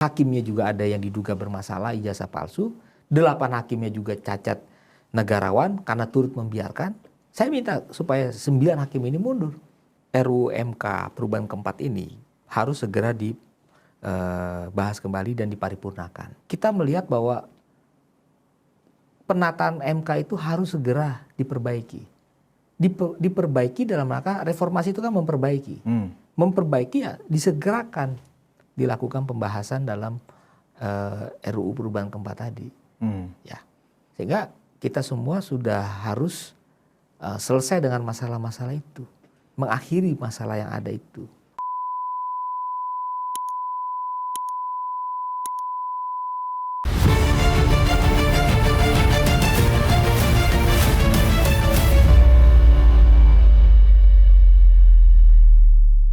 Hakimnya juga ada yang diduga bermasalah, ijazah palsu. 8 hakimnya juga cacat negarawan karena turut membiarkan. Saya minta supaya 9 hakim ini mundur. RUU MK perubahan keempat ini harus segera dibahas kembali dan diparipurnakan. Kita melihat bahwa penataan MK itu harus segera diperbaiki. Diperbaiki dalam rangka reformasi itu kan memperbaiki. Memperbaiki ya disegerakan dilakukan pembahasan dalam RUU perubahan keempat tadi. Ya, sehingga kita semua sudah harus selesai dengan masalah-masalah itu, mengakhiri masalah yang ada itu.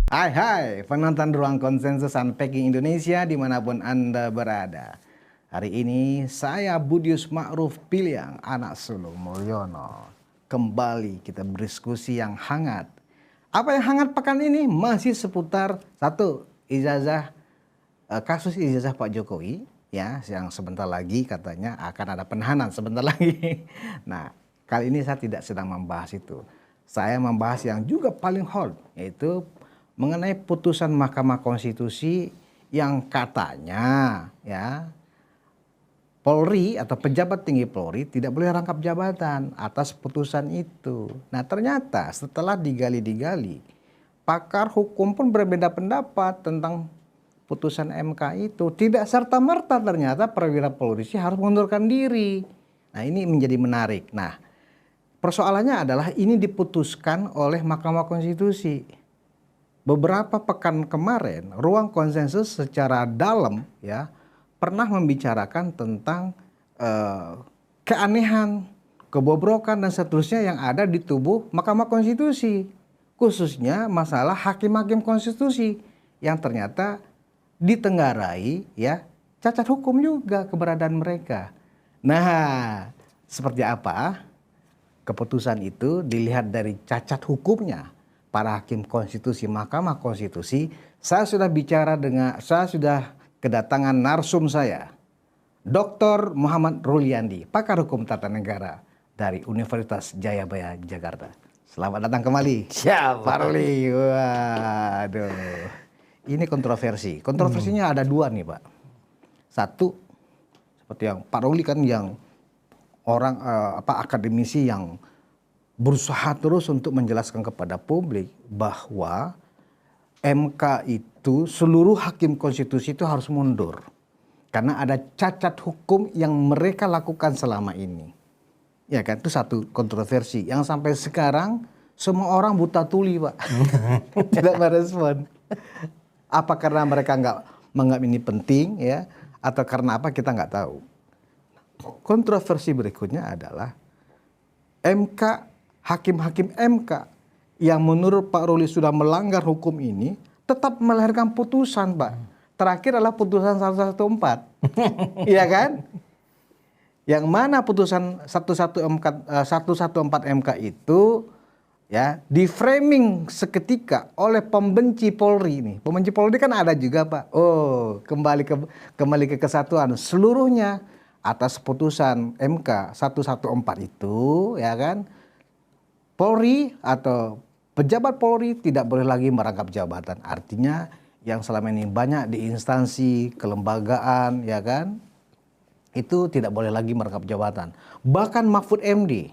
Hai penonton Ruang Konsensus Unpacking Indonesia dimanapun Anda berada. Hari ini saya Budius Ma'ruf Piliang, anak sulung Mulyono. Kembali kita berdiskusi yang hangat. Apa yang hangat pekan ini? Masih seputar satu, kasus ijazah Pak Jokowi, ya, yang sebentar lagi katanya akan ada penahanan sebentar lagi. Nah, kali ini saya tidak sedang membahas itu. Saya membahas yang juga paling hot, yaitu mengenai putusan Mahkamah Konstitusi yang katanya ya Polri atau pejabat tinggi Polri tidak boleh rangkap jabatan atas putusan itu. Nah, ternyata setelah digali-digali, pakar hukum pun berbeda pendapat tentang putusan MK itu. Tidak serta-merta ternyata perwira polisi harus mengundurkan diri. Nah, ini menjadi menarik. Nah, persoalannya adalah ini diputuskan oleh Mahkamah Konstitusi. Beberapa pekan kemarin, Ruang Konsensus secara dalam ya pernah membicarakan tentang keanehan, kebobrokan dan seterusnya yang ada di tubuh Mahkamah Konstitusi, khususnya masalah hakim-hakim konstitusi yang ternyata ditenggarai ya cacat hukum juga keberadaan mereka. Nah, seperti apa keputusan itu dilihat dari cacat hukumnya para hakim konstitusi Mahkamah Konstitusi. Saya sudah kedatangan narsum saya, Dr. Muhammad Ruliandi, pakar hukum tata negara dari Universitas Jayabaya Jakarta. Selamat datang kembali. Siap, Pak Ruli. Waduh, ini kontroversi. Kontroversinya ada dua nih, Pak. Satu, seperti yang Pak Ruli kan yang orang akademisi yang berusaha terus untuk menjelaskan kepada publik bahwa MK itu seluruh hakim konstitusi itu harus mundur karena ada cacat hukum yang mereka lakukan selama ini. Ya kan, itu satu kontroversi yang sampai sekarang semua orang buta tuli, Pak. Tidak merespon. Apa karena mereka nggak menganggap ini penting ya, atau karena apa kita nggak tahu. Kontroversi berikutnya adalah hakim-hakim MK yang menurut Pak Ruli sudah melanggar hukum ini tetap melahirkan putusan, Pak. Terakhir adalah putusan 114. Iya kan? Yang mana putusan 114 MK itu ya di framing seketika oleh pembenci Polri ini. Pembenci Polri kan ada juga, Pak. Oh, kembali ke kesatuan seluruhnya atas putusan MK 114 itu, ya kan? Polri atau pejabat Polri tidak boleh lagi merangkap jabatan. Artinya yang selama ini banyak di instansi, kelembagaan, ya kan, itu tidak boleh lagi merangkap jabatan. Bahkan Mahfud MD,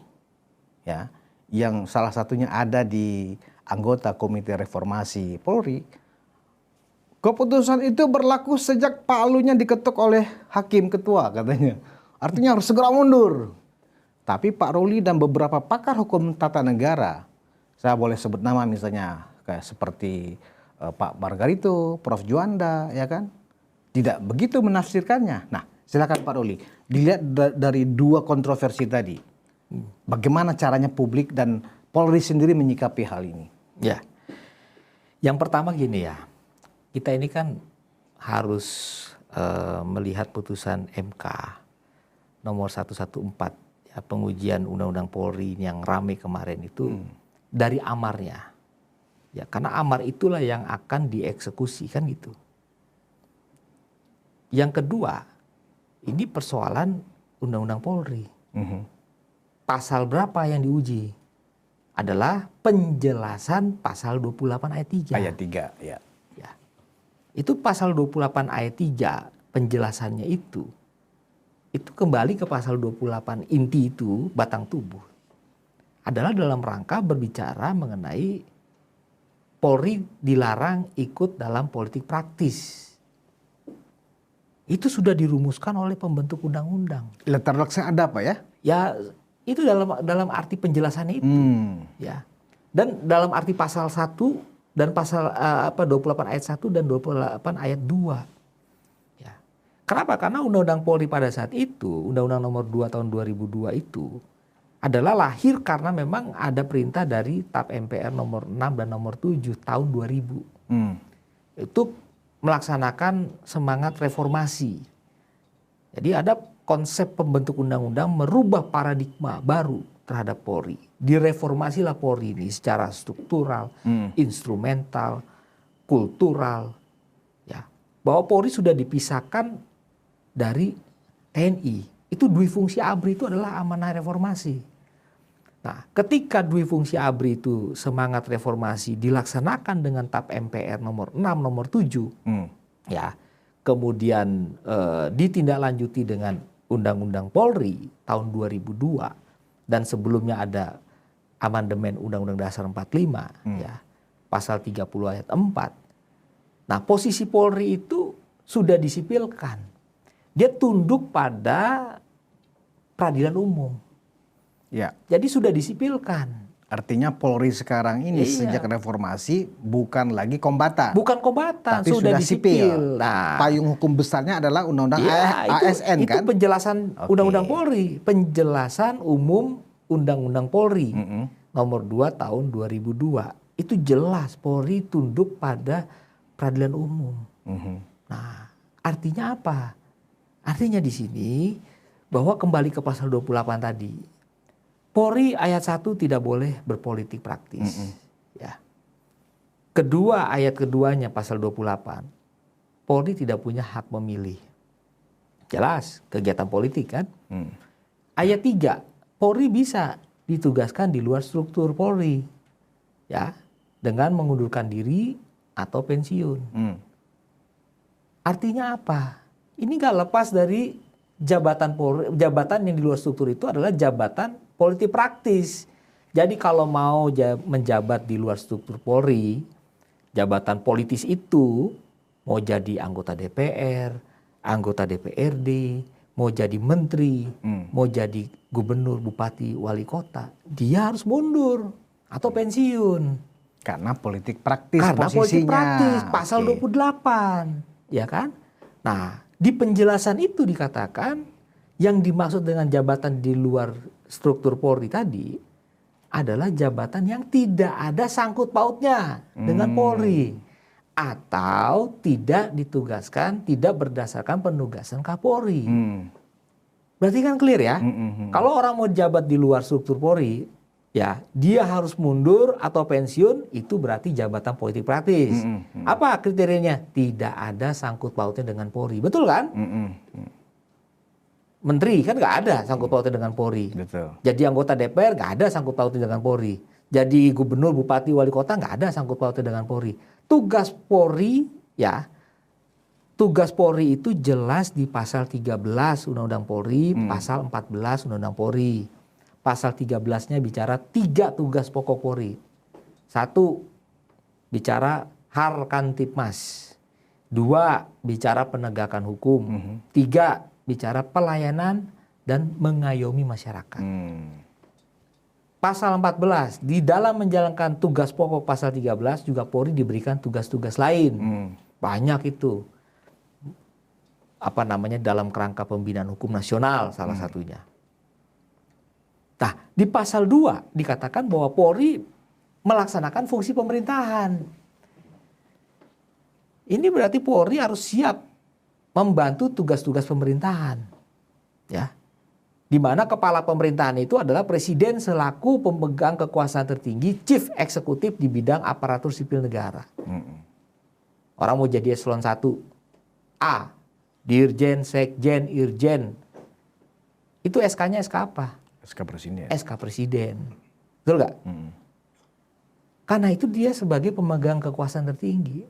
ya, yang salah satunya ada di anggota Komite Reformasi Polri, keputusan itu berlaku sejak palunya diketuk oleh hakim ketua katanya. Artinya harus segera mundur. Tapi Pak Ruli dan beberapa pakar hukum tata negara, saya boleh sebut nama misalnya kayak seperti Pak Margarito, Prof. Juanda, ya kan, tidak begitu menafsirkannya. Nah, silakan Pak Ruli, dilihat dari dua kontroversi tadi, bagaimana caranya publik dan Polri sendiri menyikapi hal ini? Ya, yang pertama gini ya, kita ini kan harus melihat putusan MK nomor 114. Pengujian Undang-Undang Polri yang rame kemarin itu dari amarnya, ya karena amar itulah yang akan dieksekusi kan gitu. Yang kedua, ini persoalan Undang-Undang Polri. Pasal berapa yang diuji? Adalah penjelasan pasal 28 ayat 3. Ayat 3, ya. Ya. Itu pasal 28 ayat 3, penjelasannya itu kembali ke pasal 28 inti itu, batang tubuh. Adalah dalam rangka berbicara mengenai Polri dilarang ikut dalam politik praktis. Itu sudah dirumuskan oleh pembentuk undang-undang. Letter lock-nya ada apa ya? Ya, itu dalam arti penjelasannya itu. Ya. Dan dalam arti pasal 1 dan pasal 28 ayat 1 dan 28 ayat 2. Ya. Kenapa? Karena Undang-Undang Polri pada saat itu, Undang-Undang Nomor 2 tahun 2002 itu adalah lahir karena memang ada perintah dari TAP MPR nomor 6 dan nomor 7 tahun 2000. Itu melaksanakan semangat reformasi. Jadi ada konsep pembentuk undang-undang merubah paradigma baru terhadap Polri. Direformasilah Polri ini secara struktural, instrumental, kultural. Ya. Bahwa Polri sudah dipisahkan dari TNI. Itu dui fungsi ABRI itu adalah amanah reformasi. Nah, ketika dui fungsi ABRI itu semangat reformasi dilaksanakan dengan TAP MPR nomor 6, nomor 7, ya, kemudian ditindaklanjuti dengan Undang-Undang Polri tahun 2002 dan sebelumnya ada amandemen Undang-Undang Dasar 45, ya, pasal 30 ayat 4. Nah, posisi Polri itu sudah disipilkan. Dia tunduk pada peradilan umum. Ya. Jadi sudah disipilkan. Artinya Polri sekarang ini sejak reformasi bukan lagi kombatan. Bukan kombatan, tapi sudah disipil. Nah, payung hukum besarnya adalah Undang-Undang ASN itu kan? Itu penjelasan Undang-Undang Polri, penjelasan umum Undang-Undang Polri nomor 2 tahun 2002. Itu jelas Polri tunduk pada peradilan umum. Nah, artinya apa? Artinya di sini bahwa kembali ke pasal 28 tadi. Polri ayat 1 tidak boleh berpolitik praktis. Ya. Kedua, ayat keduanya pasal 28. Polri tidak punya hak memilih. Jelas, kegiatan politik kan. Ayat 3, Polri bisa ditugaskan di luar struktur Polri. Ya, dengan mengundurkan diri atau pensiun. Artinya apa? Ini gak lepas dari jabatan Polri, jabatan yang di luar struktur itu adalah jabatan politik praktis. Jadi kalau mau menjabat di luar struktur Polri, jabatan politis itu mau jadi anggota DPR, anggota DPRD, mau jadi menteri, mau jadi gubernur, bupati, wali kota, dia harus mundur atau pensiun. Karena politik praktis Karena posisinya. politik praktis, pasal 28, ya kan? Nah, di penjelasan itu dikatakan yang dimaksud dengan jabatan di luar struktur Polri tadi adalah jabatan yang tidak ada sangkut pautnya dengan Polri atau tidak ditugaskan, tidak berdasarkan penugasan Kapolri. Berarti kan clear ya? Kalau orang mau jabat di luar struktur Polri, ya dia harus mundur atau pensiun, itu berarti jabatan politik praktis. Apa kriterianya? Tidak ada sangkut pautnya dengan Polri, betul kan? Menteri kan nggak ada sangkut pautnya dengan Polri. Betul. Jadi anggota DPR nggak ada sangkut pautnya dengan Polri. Jadi gubernur, bupati, wali kota nggak ada sangkut pautnya dengan Polri. Tugas Polri, ya, tugas Polri itu jelas di pasal 13 Undang-Undang Polri, pasal 14 Undang-Undang Polri. Pasal 13-nya bicara 3 tugas pokok Polri. 1, bicara Harkantipmas. 2, bicara penegakan hukum. 3, bicara pelayanan dan mengayomi masyarakat. Pasal 14, di dalam menjalankan tugas pokok pasal 13 juga Polri diberikan tugas-tugas lain. Banyak itu. Apa namanya, dalam kerangka pembinaan hukum nasional salah satunya. Nah, di pasal 2 dikatakan bahwa Polri melaksanakan fungsi pemerintahan. Ini berarti Polri harus siap membantu tugas-tugas pemerintahan, ya, di mana kepala pemerintahan itu adalah presiden selaku pemegang kekuasaan tertinggi, chief eksekutif di bidang aparatur sipil negara. Orang mau jadi eselon 1 A, Dirjen, Sekjen, Irjen. Itu SK-nya SK apa? SK Presiden. SK Presiden. Betul nggak? Karena itu dia sebagai pemegang kekuasaan tertinggi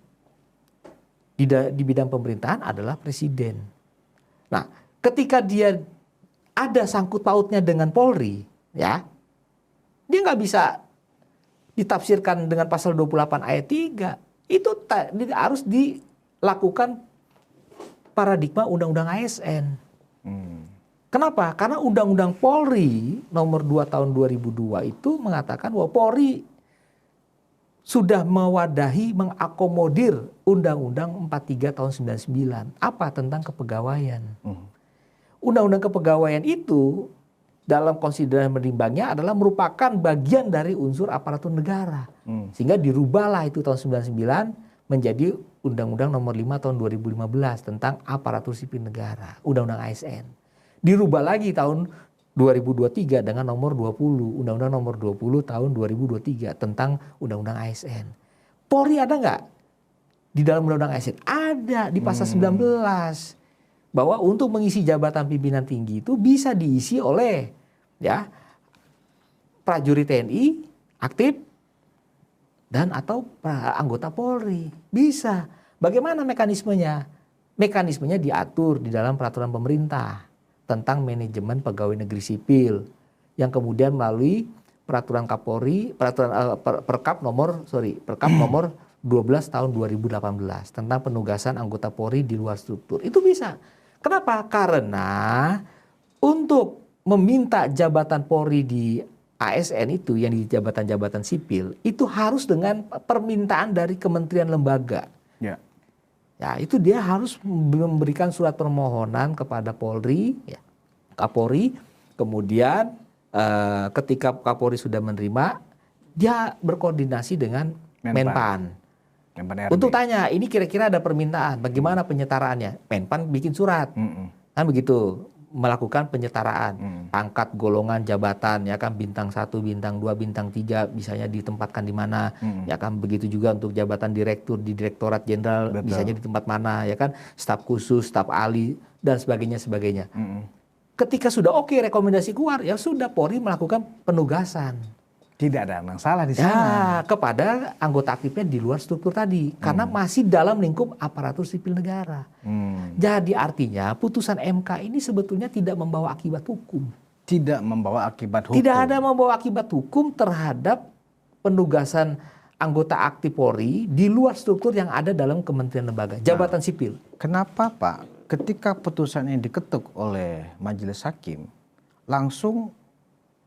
di bidang pemerintahan adalah presiden. Nah, ketika dia ada sangkut pautnya dengan Polri, ya, dia nggak bisa ditafsirkan dengan pasal 28 ayat 3. Itu harus dilakukan paradigma Undang-Undang ASN. Kenapa? Karena Undang-Undang Polri nomor 2 tahun 2002 itu mengatakan bahwa Polri sudah mewadahi, mengakomodir Undang-Undang 43 tahun 99. Apa? Tentang kepegawaian. Undang-Undang kepegawaian itu dalam konsideran menimbangnya adalah merupakan bagian dari unsur aparatur negara. Sehingga dirubahlah itu tahun 99 menjadi Undang-Undang nomor 5 tahun 2015 tentang aparatur sipil negara. Undang-Undang ASN. Dirubah lagi tahun 2023 dengan nomor 20, Undang-Undang nomor 20 tahun 2023 tentang Undang-Undang ASN. Polri ada nggak di dalam Undang-Undang ASN? Ada di pasal 19. Bahwa untuk mengisi jabatan pimpinan tinggi itu bisa diisi oleh ya prajurit TNI aktif dan atau anggota Polri. Bisa. Bagaimana mekanismenya? Mekanismenya diatur di dalam peraturan pemerintah tentang manajemen pegawai negeri sipil yang kemudian melalui peraturan Kapolri, Perkap nomor 12 tahun 2018 tentang penugasan anggota Polri di luar struktur. Itu bisa. Kenapa? Karena untuk meminta jabatan Polri di ASN itu yang di jabatan-jabatan sipil itu harus dengan permintaan dari kementerian lembaga. Ya, itu dia harus memberikan surat permohonan kepada Polri, ya, Kapolri. Kemudian ketika Kapolri sudah menerima, dia berkoordinasi dengan Menpan. Untuk tanya, ini kira-kira ada permintaan, bagaimana penyetaraannya? Menpan bikin surat, kan begitu, melakukan penyetaraan, pangkat, golongan, jabatan, ya kan, bintang 1, bintang 2, bintang 3, misalnya ditempatkan di mana, ya kan, begitu juga untuk jabatan direktur di Direktorat Jenderal, misalnya di tempat mana, ya kan, staf khusus, staf ahli, dan sebagainya. Ketika sudah oke, rekomendasi keluar, ya sudah Polri melakukan penugasan. Tidak ada yang salah di sana. Ya, kepada anggota aktifnya di luar struktur tadi. Karena masih dalam lingkup aparatur sipil negara. Jadi artinya putusan MK ini sebetulnya tidak membawa akibat hukum. Tidak membawa akibat hukum. Tidak ada membawa akibat hukum terhadap penugasan anggota aktif Polri di luar struktur yang ada dalam kementerian lembaga. Jabatan sipil. Kenapa Pak, ketika putusan ini diketuk oleh majelis hakim, langsung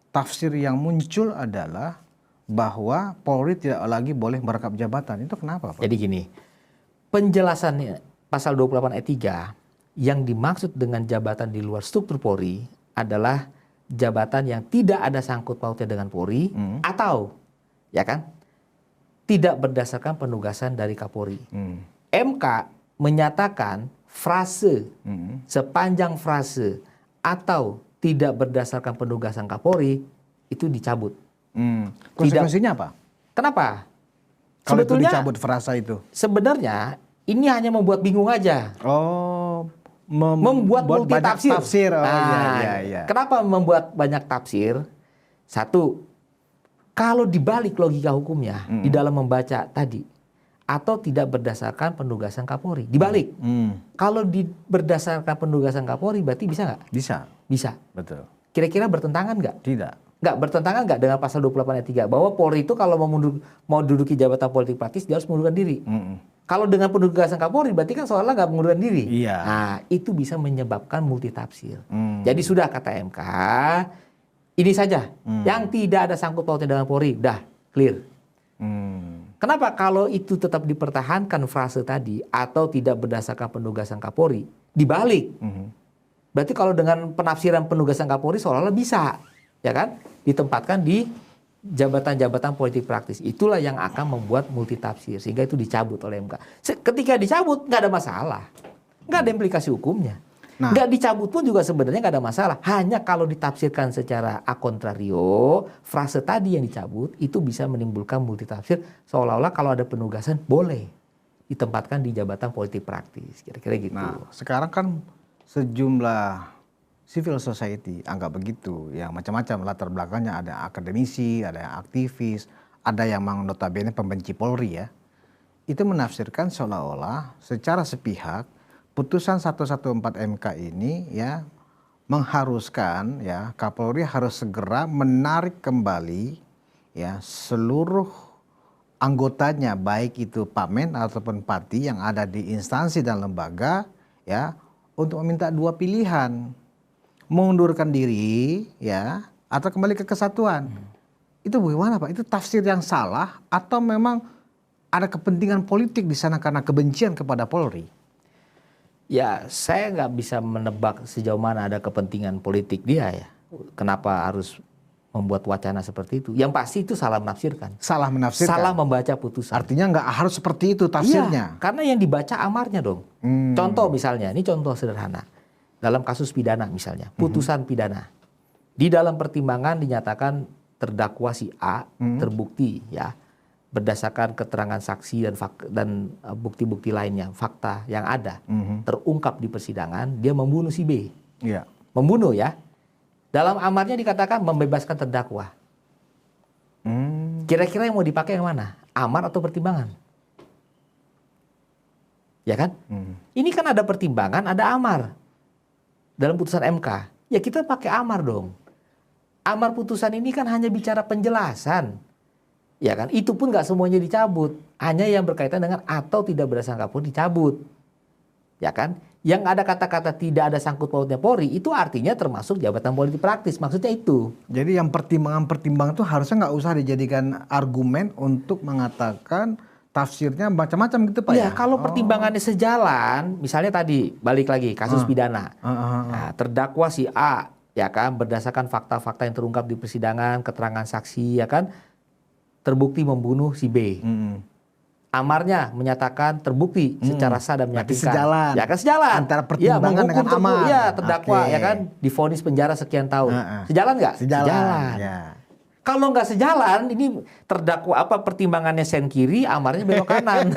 tafsir yang muncul adalah bahwa Polri tidak lagi boleh merangkap jabatan. Itu kenapa Pak? Jadi gini, penjelasannya pasal 28 ayat 3 yang dimaksud dengan jabatan di luar struktur Polri adalah jabatan yang tidak ada sangkut pautnya dengan Polri atau ya kan tidak berdasarkan penugasan dari Kapolri. MK menyatakan frase sepanjang frase atau tidak berdasarkan penugasan Kapolri itu dicabut. Konsekuensinya apa? Kenapa? Kalau Sebetulnya itu dicabut frasa itu. Sebenarnya ini hanya membuat bingung aja. Oh, membuat multi tafsir. Oh, nah, iya. Kenapa membuat banyak tafsir? Satu, kalau dibalik logika hukumnya di dalam membaca tadi atau tidak berdasarkan penugasan Kapolri, dibalik. Kalau berdasarkan penugasan Kapolri berarti bisa nggak? Bisa. Betul. Kira-kira bertentangan nggak? Tidak. Nggak bertentangan nggak dengan pasal 28 ayat 3 bahwa Polri itu kalau mau duduki jabatan politik praktis dia harus mengundurkan diri. Kalau dengan penugasan Kapolri berarti kan seolah nggak mengundurkan diri. Iya. Nah, itu bisa menyebabkan multitafsir. Jadi sudah kata MK, ini saja yang tidak ada sangkut pautnya dengan Polri, dah clear. Kenapa kalau itu tetap dipertahankan frase tadi atau tidak berdasarkan penugasan Kapolri, dibalik. Berarti kalau dengan penafsiran penugasan Kapolri seolah-olah bisa, ya kan, ditempatkan di jabatan-jabatan politik praktis. Itulah yang akan membuat multitafsir sehingga itu dicabut oleh MK. Ketika dicabut nggak ada masalah, nggak ada implikasi hukumnya. Nggak dicabut pun juga sebenarnya nggak ada masalah. Hanya kalau ditafsirkan secara a contrario, frase tadi yang dicabut itu bisa menimbulkan multitafsir seolah-olah kalau ada penugasan boleh ditempatkan di jabatan politik praktis, kira-kira gitu. Nah, sekarang kan sejumlah civil society, anggap begitu, yang macam-macam latar belakangnya, ada akademisi, ada yang aktivis, ada yang notabene pembenci Polri ya. Itu menafsirkan seolah-olah secara sepihak putusan 114 MK ini ya mengharuskan ya Kapolri harus segera menarik kembali ya seluruh anggotanya, baik itu Pamen ataupun Pati yang ada di instansi dan lembaga ya, untuk meminta dua pilihan, mengundurkan diri ya atau kembali ke kesatuan. Itu bagaimana Pak? Itu tafsir yang salah atau memang ada kepentingan politik di sana karena kebencian kepada Polri? Ya, saya nggak bisa menebak sejauh mana ada kepentingan politik dia ya. Kenapa harus membuat wacana seperti itu? Yang pasti itu salah menafsirkan. Salah menafsirkan. Salah membaca putusan. Artinya nggak harus seperti itu tafsirnya. Iya, karena yang dibaca amarnya dong. Contoh misalnya, ini contoh sederhana. Dalam kasus pidana misalnya, putusan pidana. Di dalam pertimbangan dinyatakan terdakwa si A terbukti ya berdasarkan keterangan saksi dan bukti-bukti lainnya, fakta yang ada terungkap di persidangan, dia membunuh si B. Iya. Membunuh ya. Dalam amarnya dikatakan membebaskan terdakwa. Kira-kira yang mau dipakai yang mana? Amar atau pertimbangan? Ya kan? Ini kan ada pertimbangan, ada amar. Dalam putusan MK. Ya kita pakai amar dong. Amar putusan ini kan hanya bicara penjelasan. Ya kan? Itu pun nggak semuanya dicabut. Hanya yang berkaitan dengan atau tidak berdasarkan pun dicabut. Ya kan? Yang ada kata-kata tidak ada sangkut pautnya Polri, itu artinya termasuk jabatan politik praktis. Maksudnya itu. Jadi yang pertimbangan-pertimbangan itu harusnya nggak usah dijadikan argumen untuk mengatakan tafsirnya macam-macam gitu Pak ya? Iya, kalau pertimbangannya sejalan, misalnya tadi balik lagi kasus pidana. Nah, terdakwa si A, ya kan, berdasarkan fakta-fakta yang terungkap di persidangan, keterangan saksi, ya kan, terbukti membunuh si B. Amarnya menyatakan terbukti secara sah dan meyakinkan. Sejalan. Ya kan sejalan. Antara pertimbangan dengan amar. Ya, terdakwa ya kan divonis penjara sekian tahun. Sejalan nggak? Sejalan. Ya. Kalau nggak sejalan, ini terdakwa pertimbangannya sen kiri, amarnya belok kanan.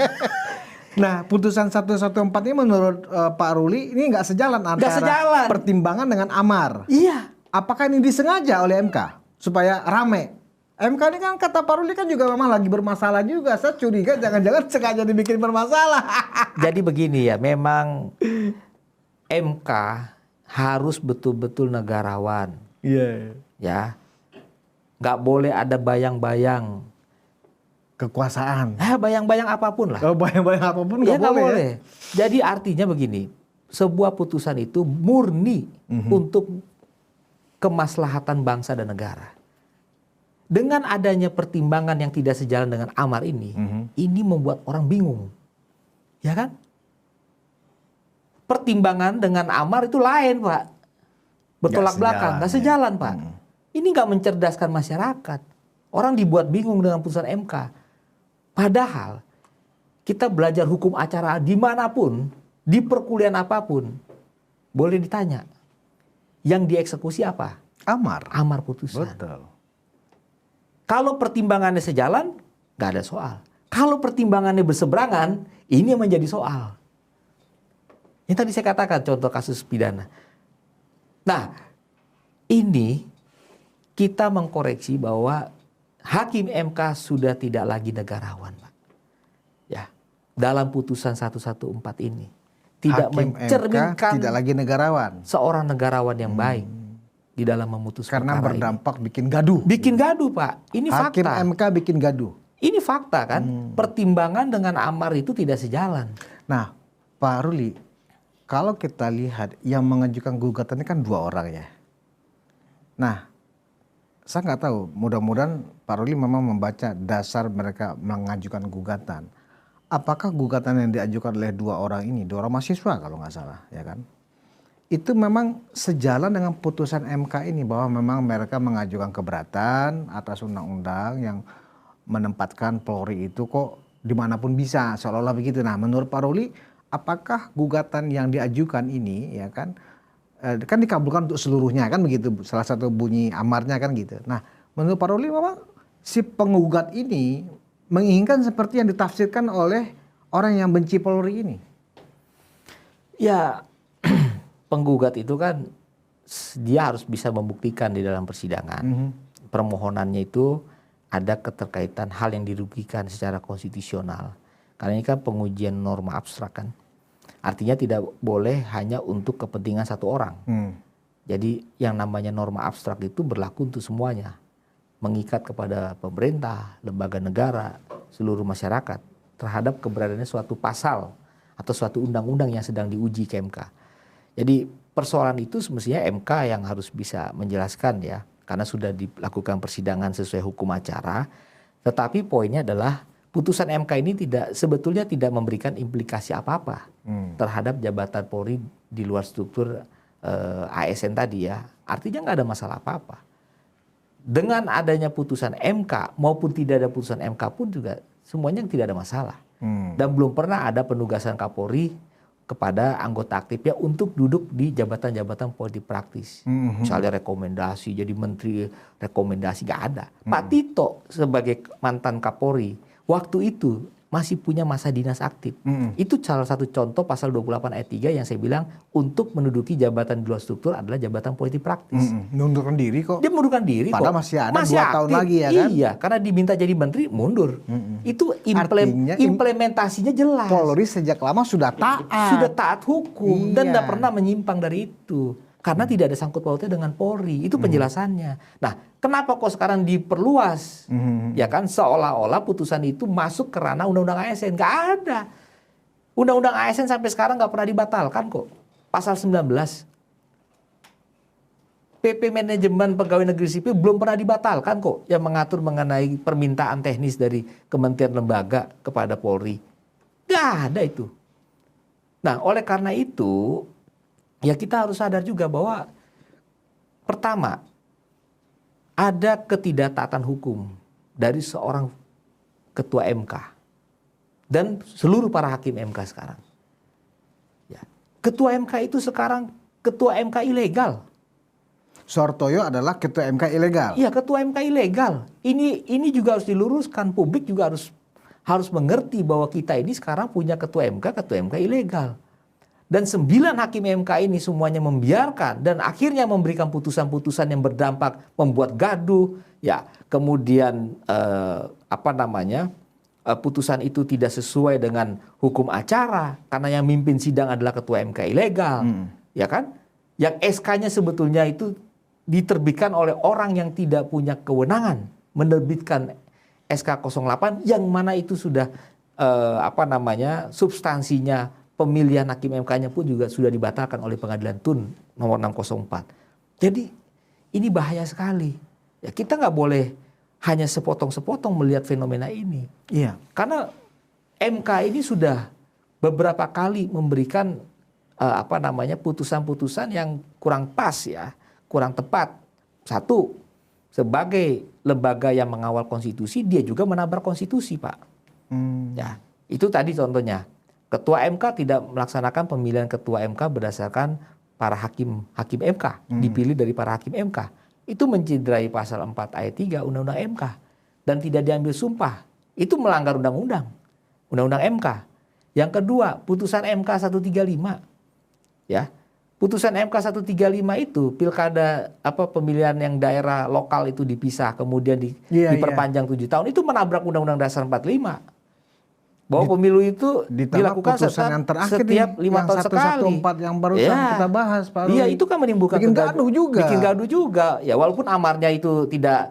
Nah, putusan 114 ini menurut Pak Ruli ini nggak sejalan antara pertimbangan dengan amar. Iya. Apakah ini disengaja oleh MK supaya rame? MK ini kan kata Pak Ruli kan juga memang lagi bermasalah juga. Saya curiga jangan-jangan sengaja dibikin bermasalah. Jadi begini ya, memang MK harus betul-betul negarawan. Iya. Ya, nggak boleh ada bayang-bayang kekuasaan. Bayang-bayang apapun lah. Oh, bayang-bayang apapun nggak boleh. Ya? Jadi artinya begini, sebuah putusan itu murni untuk kemaslahatan bangsa dan negara. Dengan adanya pertimbangan yang tidak sejalan dengan amar ini membuat orang bingung. Ya kan? Pertimbangan dengan amar itu lain, Pak. Bertolak belakang, nggak sejalan, Pak. Ini nggak mencerdaskan masyarakat. Orang dibuat bingung dengan putusan MK. Padahal kita belajar hukum acara dimanapun, di perkuliahan apapun, boleh ditanya. Yang dieksekusi apa? Amar. Amar putusan. Betul. Kalau pertimbangannya sejalan, nggak ada soal. Kalau pertimbangannya berseberangan, ini yang menjadi soal. Ini tadi saya katakan contoh kasus pidana. Nah, ini kita mengkoreksi bahwa Hakim MK sudah tidak lagi negarawan, Pak. Ya, dalam putusan 114 ini tidak Hakim mencerminkan MK tidak lagi negarawan. Seorang negarawan yang baik di dalam memutus karena perkara berdampak ini. Bikin gaduh. Bikin gaduh, Pak. Ini Hakim fakta. MK bikin gaduh. Ini fakta kan. Pertimbangan dengan amar itu tidak sejalan. Nah, Pak Ruli, kalau kita lihat yang mengajukan gugatan ini kan 2 orang ya. Nah, saya nggak tahu. Mudah-mudahan Pak Ruli memang membaca dasar mereka mengajukan gugatan. Apakah gugatan yang diajukan oleh 2 orang ini, 2 orang mahasiswa kalau nggak salah, ya kan? Itu memang sejalan dengan putusan MK ini bahwa memang mereka mengajukan keberatan atas undang-undang yang menempatkan Polri itu kok dimanapun bisa, seolah-olah begitu. Nah, menurut Pak Ruli, apakah gugatan yang diajukan ini, ya kan dikabulkan untuk seluruhnya kan begitu? Salah satu bunyi amarnya kan gitu. Nah, menurut Pak Ruli memang si penggugat ini menginginkan seperti yang ditafsirkan oleh orang yang benci Polri ini? Ya, penggugat itu kan dia harus bisa membuktikan di dalam persidangan. Permohonannya itu ada keterkaitan hal yang dirugikan secara konstitusional. Karena ini kan pengujian norma abstrak kan. Artinya tidak boleh hanya untuk kepentingan satu orang. Jadi yang namanya norma abstrak itu berlaku untuk semuanya. Mengikat kepada pemerintah, lembaga negara, seluruh masyarakat terhadap keberadaannya suatu pasal atau suatu undang-undang yang sedang diuji ke MK. Jadi persoalan itu semestinya MK yang harus bisa menjelaskan ya. Karena sudah dilakukan persidangan sesuai hukum acara. Tetapi poinnya adalah putusan MK ini sebetulnya tidak memberikan implikasi apa-apa terhadap jabatan Polri di luar struktur ASN tadi ya. Artinya nggak ada masalah apa-apa. Dengan adanya putusan MK maupun tidak ada putusan MK pun juga semuanya tidak ada masalah. Dan belum pernah ada penugasan Kapolri kepada anggota aktifnya untuk duduk di jabatan-jabatan politik praktis. Misalnya rekomendasi, jadi menteri rekomendasi, nggak ada. Pak Tito sebagai mantan Kapolri, waktu itu masih punya masa dinas aktif. Itu salah satu contoh pasal 28 ayat 3 yang saya bilang untuk menduduki jabatan di luar struktur adalah jabatan politik praktis. Mundurkan diri kok. Dia mundurkan diri Padahal kok. masih ada 2 tahun aktif. lagi ya kan? Iya, karena diminta jadi menteri mundur. Itu Artinya implementasinya jelas. Polri sejak lama sudah taat. Sudah taat hukum dan Iya. tidak pernah menyimpang dari itu. Karena tidak ada sangkut pautnya dengan Polri. Itu penjelasannya. Nah, kenapa kok sekarang diperluas? Ya kan, seolah-olah putusan itu masuk ke ranah Undang-Undang ASN. Nggak ada. Undang-Undang ASN sampai sekarang nggak pernah dibatalkan kok. Pasal 19. PP Manajemen Pegawai Negeri Sipil belum pernah dibatalkan kok. Yang mengatur mengenai permintaan teknis dari kementerian lembaga kepada Polri. Nggak ada itu. Nah, oleh karena itu, ya kita harus sadar juga bahwa pertama, ada ketidaktaatan hukum dari seorang ketua MK dan seluruh para hakim MK sekarang. Ya. Ketua MK itu sekarang ketua MK ilegal. Soehartoyo adalah ketua MK ilegal. Iya, ketua MK ilegal. Ini juga harus diluruskan. Publik juga harus mengerti bahwa kita ini sekarang punya ketua MK ilegal. Dan 9 hakim MK ini semuanya membiarkan dan akhirnya memberikan putusan-putusan yang berdampak membuat gaduh, ya. Kemudian putusan itu tidak sesuai dengan hukum acara karena yang mimpin sidang adalah ketua MK ilegal, ya kan? Yang SK-nya sebetulnya itu diterbitkan oleh orang yang tidak punya kewenangan menerbitkan SK 08 yang mana itu sudah substansinya pemilihan hakim MK-nya pun juga sudah dibatalkan oleh Pengadilan Tun nomor 604. Jadi ini bahaya sekali. Ya, kita nggak boleh hanya sepotong-sepotong melihat fenomena ini. Iya. Karena MK ini sudah beberapa kali memberikan putusan-putusan yang kurang pas ya, kurang tepat. Satu, sebagai lembaga yang mengawal konstitusi, dia juga menabrak konstitusi, Pak. Ya, itu tadi contohnya. Ketua MK tidak melaksanakan pemilihan ketua MK berdasarkan para hakim MK, dipilih dari para hakim MK. Itu mencederai pasal 4 ayat 3 Undang-Undang MK dan tidak diambil sumpah. Itu melanggar undang-undang MK. Yang kedua, putusan MK 135. Ya. Putusan MK 135 itu pilkada pemilihan yang daerah lokal itu dipisah kemudian diperpanjang 7 tahun, itu menabrak Undang-Undang Dasar 45. Bahwa pemilu itu dilakukan setiap 5 tahun sekali. 114 yang barusan kita bahas, Pak Ruli. Iya, itu kan menimbulkan bikin gaduh juga. Bikin gaduh juga. Ya, walaupun amarnya itu tidak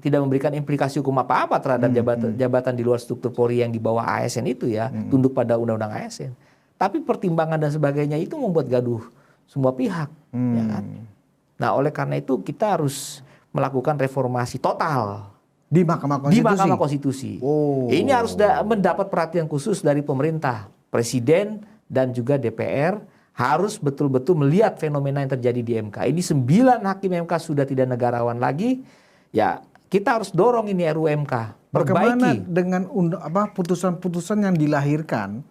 memberikan implikasi hukum apa-apa terhadap jabatan di luar struktur Polri yang di bawah ASN itu ya, tunduk pada Undang-Undang ASN. Tapi pertimbangan dan sebagainya itu membuat gaduh semua pihak, ya kan? Nah, oleh karena itu kita harus melakukan reformasi total di Mahkamah Konstitusi. Di Mahkamah Konstitusi. Oh. Ini harus mendapat perhatian khusus dari pemerintah, presiden dan juga DPR harus betul-betul melihat fenomena yang terjadi di MK. Ini 9 hakim MK sudah tidak negarawan lagi. Ya, kita harus dorong ini RUU MK. Bagaimana dengan putusan-putusan yang dilahirkan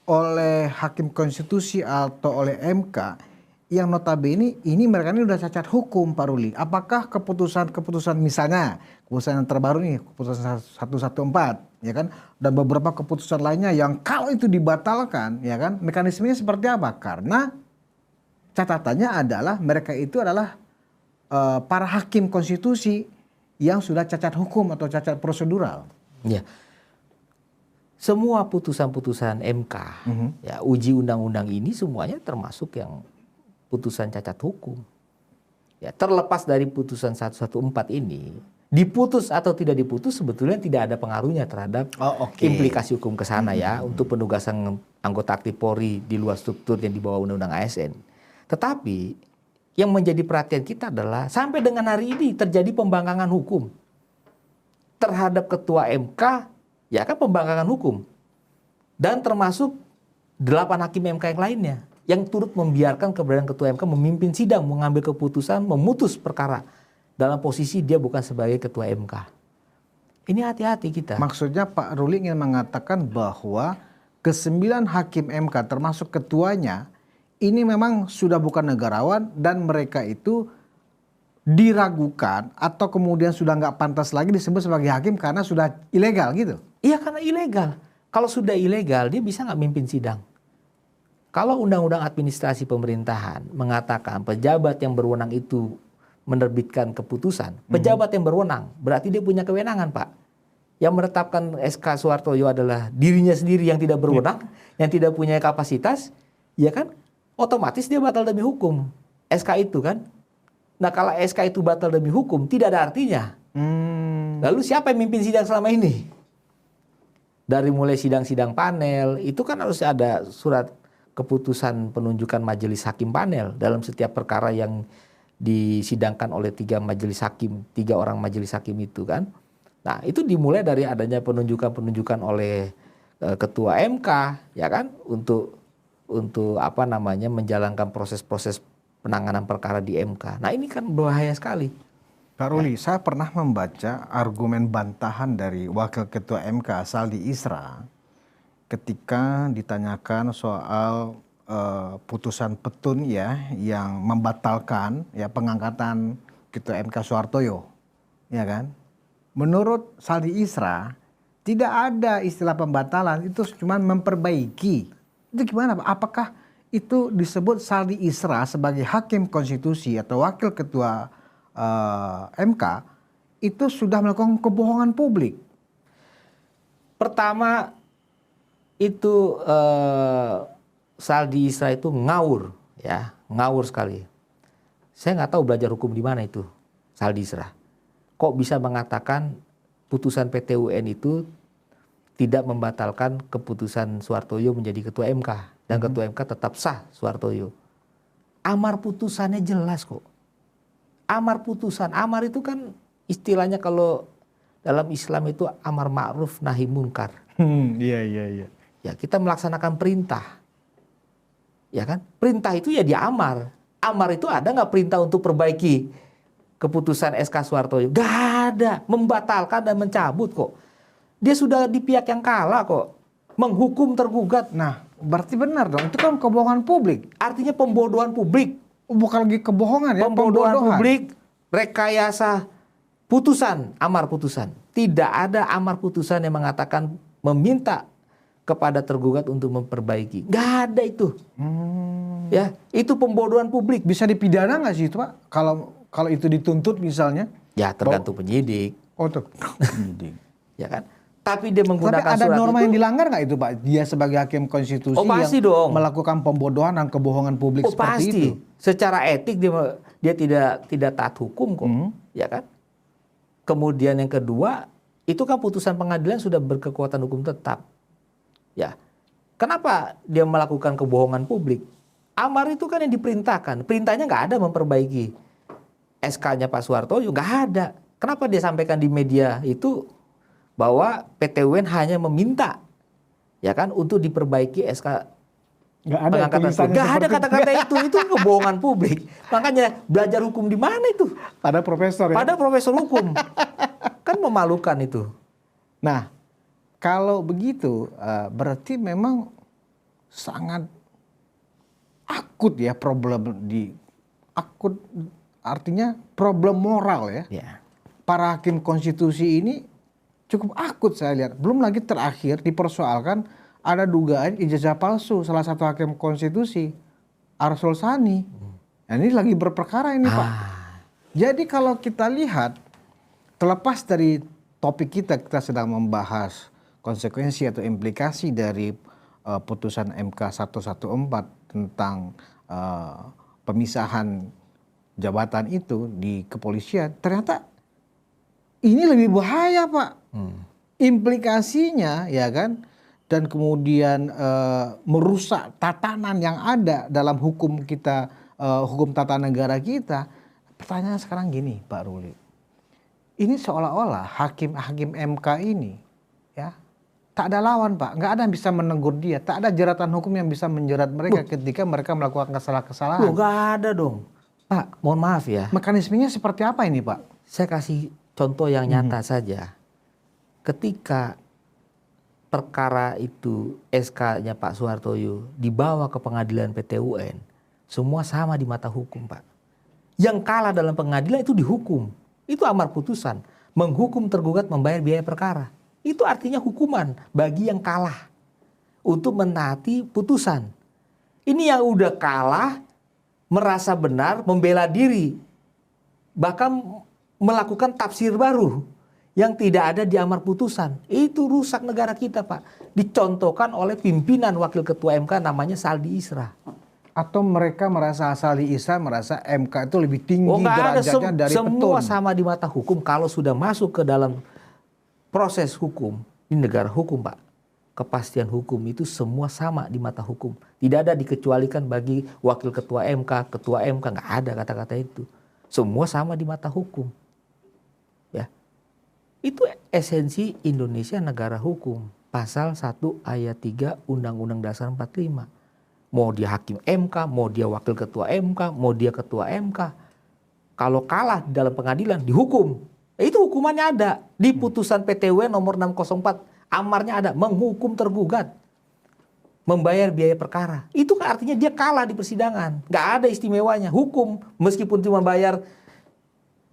oleh hakim konstitusi atau oleh MK yang notabene ini mereka ini udah cacat hukum, Pak Ruli. Apakah keputusan misalnya keputusan yang terbaru nih, keputusan 114, ya kan, dan beberapa keputusan lainnya yang kalau itu dibatalkan, ya kan, mekanismenya seperti apa? Karena catatannya adalah mereka itu adalah para hakim konstitusi yang sudah cacat hukum atau cacat prosedural. Ya. Semua putusan-putusan MK, ya, uji undang-undang ini semuanya termasuk yang putusan cacat hukum. Ya, terlepas dari putusan 114 ini, diputus atau tidak diputus sebetulnya tidak ada pengaruhnya terhadap implikasi hukum ke sana ya untuk penugasan anggota aktif Polri di luar struktur yang di bawah Undang-Undang ASN. Tetapi yang menjadi perhatian kita adalah sampai dengan hari ini terjadi pembangkangan hukum terhadap ketua MK, ya kan, pembangkangan hukum. Dan termasuk 8 hakim MK yang lainnya yang turut membiarkan keberadaan ketua MK memimpin sidang, mengambil keputusan, memutus perkara dalam posisi dia bukan sebagai ketua MK. Ini hati-hati kita. Maksudnya Pak Ruli ingin mengatakan bahwa ke-9 hakim MK termasuk ketuanya ini memang sudah bukan negarawan dan mereka itu diragukan atau kemudian sudah nggak pantas lagi disebut sebagai hakim karena sudah ilegal gitu. Iya, karena ilegal. Kalau sudah ilegal dia bisa nggak mimpin sidang. Kalau Undang-Undang Administrasi Pemerintahan mengatakan pejabat yang berwenang itu menerbitkan keputusan, pejabat yang berwenang berarti dia punya kewenangan, Pak. Yang menetapkan SK Soehartojo adalah dirinya sendiri yang tidak berwenang, yang tidak punya kapasitas, ya kan? Otomatis dia batal demi hukum. SK itu kan. Nah, kalau SK itu batal demi hukum tidak ada artinya. Lalu siapa yang mimpin sidang selama ini? Dari mulai sidang-sidang panel itu kan harus ada surat keputusan penunjukan majelis hakim panel dalam setiap perkara yang disidangkan oleh 3 majelis hakim, 3 orang majelis hakim itu kan. Nah, itu dimulai dari adanya penunjukan oleh ketua MK, ya kan, untuk menjalankan proses-proses penanganan perkara di MK. Nah, ini kan berbahaya sekali. Pak Ruli, saya pernah membaca argumen bantahan dari Wakil Ketua MK Saldi Isra ketika ditanyakan soal putusan petun ya yang membatalkan ya pengangkatan Ketua MK Soehartojo, ya kan? Menurut Saldi Isra tidak ada istilah pembatalan, itu cuma memperbaiki. Itu gimana Pak? Apakah itu disebut Saldi Isra sebagai hakim konstitusi atau wakil ketua MK itu sudah melakukan kebohongan publik? Pertama itu Saldi Isra itu ngawur, ya, ngawur sekali. Saya nggak tahu belajar hukum di mana itu Saldi Isra. Kok bisa mengatakan putusan PT UN itu tidak membatalkan keputusan Soehartojo menjadi ketua MK dan ketua MK tetap sah Soehartojo. Amar putusannya jelas kok. Amar putusan, amar itu kan istilahnya kalau dalam Islam itu amar ma'ruf nahi munkar. Iya. Ya, kita melaksanakan perintah. Ya kan? Perintah itu ya diamar. Amar itu ada nggak perintah untuk perbaiki keputusan SK Soehartojo? Gak ada. Membatalkan dan mencabut kok. Dia sudah di pihak yang kalah kok. Menghukum tergugat. Nah, berarti benar dong. Itu kan kebohongan publik. Artinya pembodohan publik. Bukan lagi kebohongan ya. Pembodohan publik, rekayasa putusan, amar putusan. Tidak ada amar putusan yang mengatakan meminta kepada tergugat untuk memperbaiki. Gak ada itu. Ya, itu pembodohan publik. Bisa dipidana nggak sih itu Pak? Kalau itu dituntut misalnya? Ya, tergantung penyidik. Oh, tuh. Penyidik. Ya kan? Tapi dia menggunakan Tapi ada surat norma itu, yang dilanggar nggak itu Pak? Dia sebagai hakim konstitusi pasti yang dong. melakukan pembodohan dan kebohongan publik seperti pasti. itu. Secara etik dia tidak taat hukum kok, ya kan? Kemudian yang kedua, itu kan putusan pengadilan sudah berkekuatan hukum tetap. Ya. Kenapa dia melakukan kebohongan publik? Amar itu kan yang diperintahkan. Perintahnya nggak ada memperbaiki SK-nya Pak Soehartojo, nggak ada. Kenapa dia sampaikan di media itu bahwa PT UN hanya meminta, ya kan, untuk diperbaiki SK Nggak ada pengangkatan. Nggak ada kata-kata itu kebohongan publik. Makanya belajar hukum di mana itu? Pada profesor ya? Pada profesor hukum. Kan memalukan itu. Nah, kalau begitu berarti memang sangat akut ya akut artinya problem moral ya. Ya. Para hakim konstitusi ini cukup akut saya lihat. Belum lagi terakhir dipersoalkan ada dugaan ijazah palsu salah satu hakim konstitusi, Arsul Sani. Nah, ini lagi berperkara ini Pak. Jadi kalau kita lihat, terlepas dari topik kita sedang membahas konsekuensi atau implikasi dari putusan MK 114 tentang pemisahan jabatan itu di kepolisian, ternyata ini lebih bahaya Pak. Implikasinya ya kan, dan kemudian merusak tatanan yang ada dalam hukum kita, hukum tata negara kita. Pertanyaan sekarang gini Pak Ruli, ini seolah-olah hakim-hakim MK ini ya tak ada lawan Pak, nggak ada yang bisa menegur dia, tak ada jeratan hukum yang bisa menjerat mereka ketika mereka melakukan kesalahan-kesalahan. Nggak ada dong Pak, mohon maaf ya. Mekanismenya seperti apa ini Pak? Saya kasih contoh yang nyata saja. Ketika perkara itu SK-nya Pak Soehartoyo dibawa ke pengadilan PT UN, semua sama di mata hukum Pak. Yang kalah dalam pengadilan itu dihukum. Itu amar putusan. Menghukum tergugat membayar biaya perkara. Itu artinya hukuman bagi yang kalah untuk menaati putusan. Ini yang udah kalah merasa benar, membela diri, bahkan melakukan tafsir baru yang tidak ada di amar putusan. Itu rusak negara kita Pak. Dicontohkan oleh pimpinan wakil ketua MK namanya Saldi Isra. Atau mereka merasa Saldi Isra merasa MK itu lebih tinggi derajatnya dari semua petun. sama di mata hukum. Kalau sudah masuk ke dalam proses hukum di negara hukum Pak, kepastian hukum itu semua sama di mata hukum. Tidak ada dikecualikan bagi wakil ketua MK, nggak ada kata-kata itu. Semua sama di mata hukum. Ya. Itu esensi Indonesia negara hukum. Pasal 1 ayat 3 Undang-Undang Dasar 45. Mau dia hakim MK, mau dia wakil ketua MK, mau dia ketua MK. Kalau kalah di dalam pengadilan dihukum. Itu hukumannya ada. Di putusan PTW nomor 604. Amarnya ada. Menghukum tergugat. Membayar biaya perkara. Itu artinya dia kalah di persidangan. Nggak ada istimewanya. Hukum meskipun cuma bayar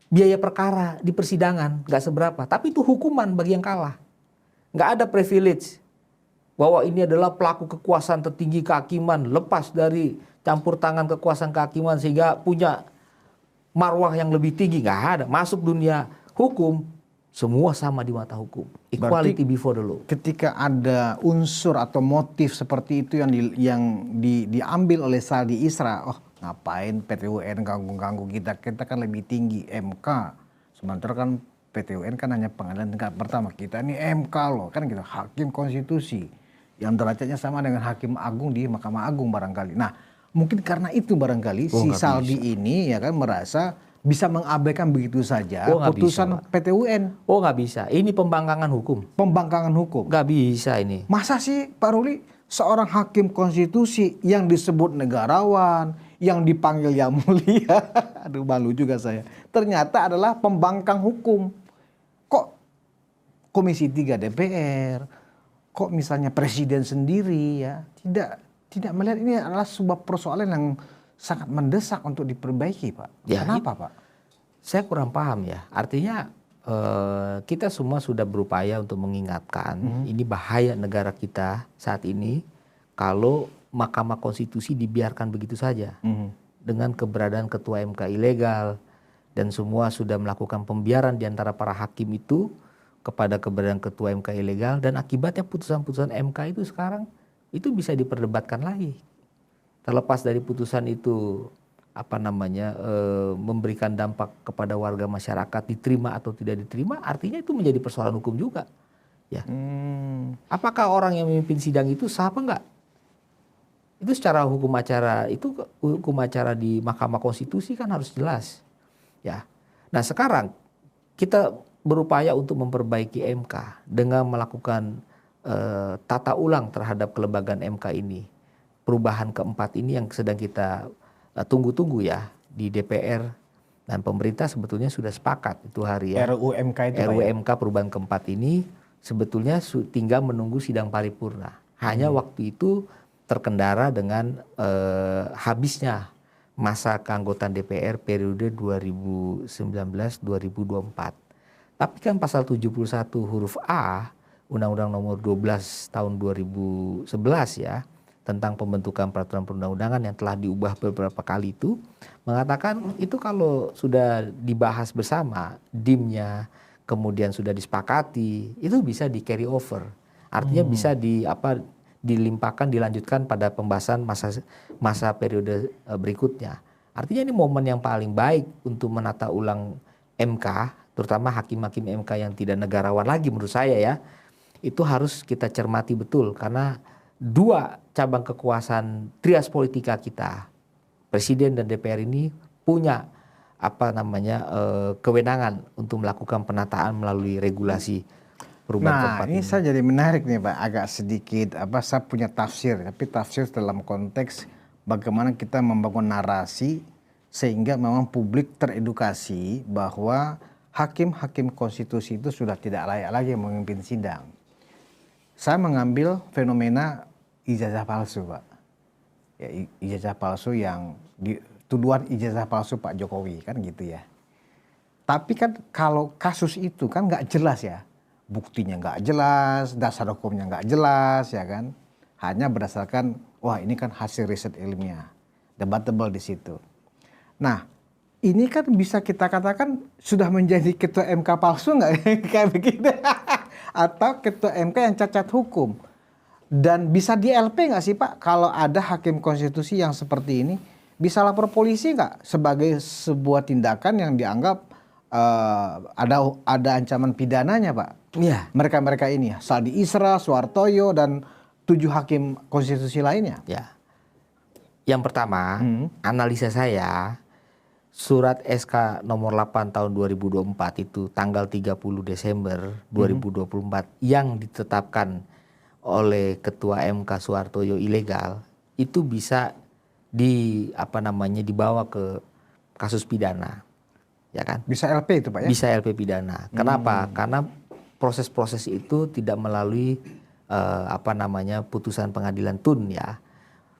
biaya perkara di persidangan. Nggak seberapa. Tapi itu hukuman bagi yang kalah. Nggak ada privilege. Bahwa ini adalah pelaku kekuasaan tertinggi kehakiman, lepas dari campur tangan kekuasaan kehakiman sehingga punya marwah yang lebih tinggi. Nggak ada. Masuk dunia hukum, semua sama di mata hukum. Equality before the law. Ketika ada unsur atau motif seperti itu yang diambil oleh Saldi Isra, oh ngapain PT UN ganggu-ganggu kita kan lebih tinggi MK. Sementara kan PT UN kan hanya pengadilan tingkat pertama, kita ini MK loh, kan gitu, hakim konstitusi. Yang derajatnya sama dengan hakim agung di Mahkamah Agung barangkali. Nah, mungkin karena itu barangkali si Saldi ini ya kan merasa bisa mengabaikan begitu saja putusan PT UN. Oh nggak bisa, ini pembangkangan hukum. Pembangkangan hukum. Nggak bisa ini. Masa sih Pak Ruli seorang hakim konstitusi yang disebut negarawan, yang dipanggil yang mulia, aduh malu juga saya, ternyata adalah pembangkang hukum. Kok Komisi 3 DPR, kok misalnya presiden sendiri ya tidak melihat ini adalah sebuah persoalan yang sangat mendesak untuk diperbaiki Pak. Ya, kenapa Pak? Saya kurang paham ya. Artinya kita semua sudah berupaya untuk mengingatkan ini bahaya negara kita saat ini kalau Mahkamah Konstitusi dibiarkan begitu saja dengan keberadaan ketua MK ilegal dan semua sudah melakukan pembiaran di antara para hakim itu kepada keberadaan ketua MK ilegal dan akibatnya putusan-putusan MK itu sekarang itu bisa diperdebatkan lagi. Terlepas dari putusan itu memberikan dampak kepada warga masyarakat diterima atau tidak diterima, artinya itu menjadi persoalan hukum juga. Ya. Apakah orang yang memimpin sidang itu sah apa enggak? Itu secara hukum acara di Mahkamah Konstitusi kan harus jelas. Ya. Nah, sekarang kita berupaya untuk memperbaiki MK dengan melakukan tata ulang terhadap kelembagaan MK ini. Perubahan keempat ini yang sedang kita tunggu-tunggu ya di DPR dan pemerintah sebetulnya sudah sepakat itu hari ya. RUU MK itu RUU MK perubahan keempat ini sebetulnya tinggal menunggu sidang paripurna. Hanya waktu itu terkendara dengan habisnya masa keanggotaan DPR periode 2019-2024. Tapi kan pasal 71 huruf A Undang-Undang Nomor 12 Tahun 2011 ya, tentang pembentukan peraturan perundang-undangan yang telah diubah beberapa kali itu mengatakan itu kalau sudah dibahas bersama DIM-nya, kemudian sudah disepakati, itu bisa di carry over. Artinya bisa dilimpahkan, dilanjutkan pada pembahasan masa periode berikutnya. Artinya ini momen yang paling baik untuk menata ulang MK, terutama hakim-hakim MK yang tidak negarawan lagi menurut saya ya. Itu harus kita cermati betul karena dua cabang kekuasaan trias politika kita, Presiden dan DPR ini punya kewenangan untuk melakukan penataan melalui regulasi perubahan keempat ini. Saya jadi menarik nih Pak, agak sedikit saya punya tafsir, tapi tafsir dalam konteks bagaimana kita membangun narasi sehingga memang publik teredukasi bahwa hakim-hakim konstitusi itu sudah tidak layak lagi memimpin sidang. Saya mengambil fenomena ijazah palsu Pak, ya, ijazah palsu yang tuduhan ijazah palsu Pak Jokowi kan gitu ya. Tapi kan kalau kasus itu kan nggak jelas ya, buktinya nggak jelas, dasar hukumnya nggak jelas ya kan, hanya berdasarkan wah ini kan hasil riset ilmiah, debatable di situ. Nah ini kan bisa kita katakan sudah menjadi ketua MK palsu nggak kayak begitu, atau ketua MK yang cacat hukum. Dan bisa di LP nggak sih Pak kalau ada hakim konstitusi yang seperti ini, bisa lapor polisi nggak sebagai sebuah tindakan yang dianggap ada ancaman pidananya Pak? Iya. Mereka-mereka ini, Saldi Isra, Suhartoyo dan 7 hakim konstitusi lainnya. Ya. Yang pertama, analisa saya surat SK nomor 8 tahun 2024 itu tanggal 30 Desember 2024 yang ditetapkan oleh Ketua MK Suhartoyo ilegal itu bisa dibawa ke kasus pidana. Ya kan? Bisa LP itu Pak ya? Bisa LP pidana. Kenapa? Karena proses-proses itu tidak melalui putusan pengadilan tun ya.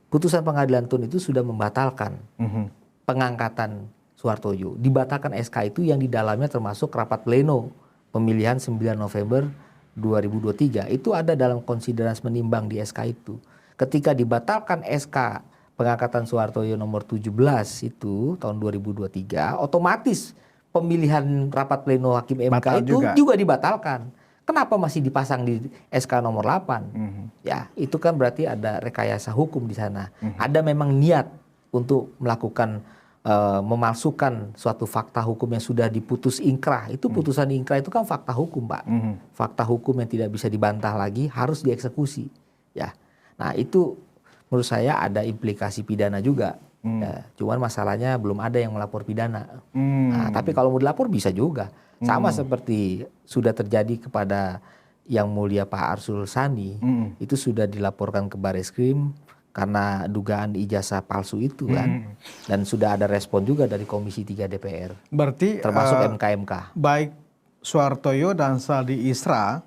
Putusan pengadilan tun itu sudah membatalkan pengangkatan Suhartoyo. Dibatalkan SK itu yang di dalamnya termasuk rapat pleno pemilihan 9 November 2023. Itu ada dalam konsiderasi menimbang di SK itu. Ketika dibatalkan SK pengangkatan Suhartoyo nomor 17 itu tahun 2023, otomatis pemilihan rapat pleno hakim MK itu juga dibatalkan. Kenapa masih dipasang di SK nomor 8? Ya, itu kan berarti ada rekayasa hukum di sana. Ada memang niat untuk melakukan memalsukan suatu fakta hukum yang sudah diputus ingkrah. Itu putusan ingkrah itu kan fakta hukum, Pak. Fakta hukum yang tidak bisa dibantah lagi harus dieksekusi. Ya. Nah, itu menurut saya ada implikasi pidana juga. Ya, cuman masalahnya belum ada yang melapor pidana. Nah, tapi kalau mau dilapor bisa juga. Sama seperti sudah terjadi kepada Yang Mulia Pak Arsul Sani, itu sudah dilaporkan ke Bareskrim karena dugaan ijazah palsu itu kan. Dan sudah ada respon juga dari Komisi 3 DPR. Berarti termasuk MK-MK. Baik Suhartoyo dan Saldi Isra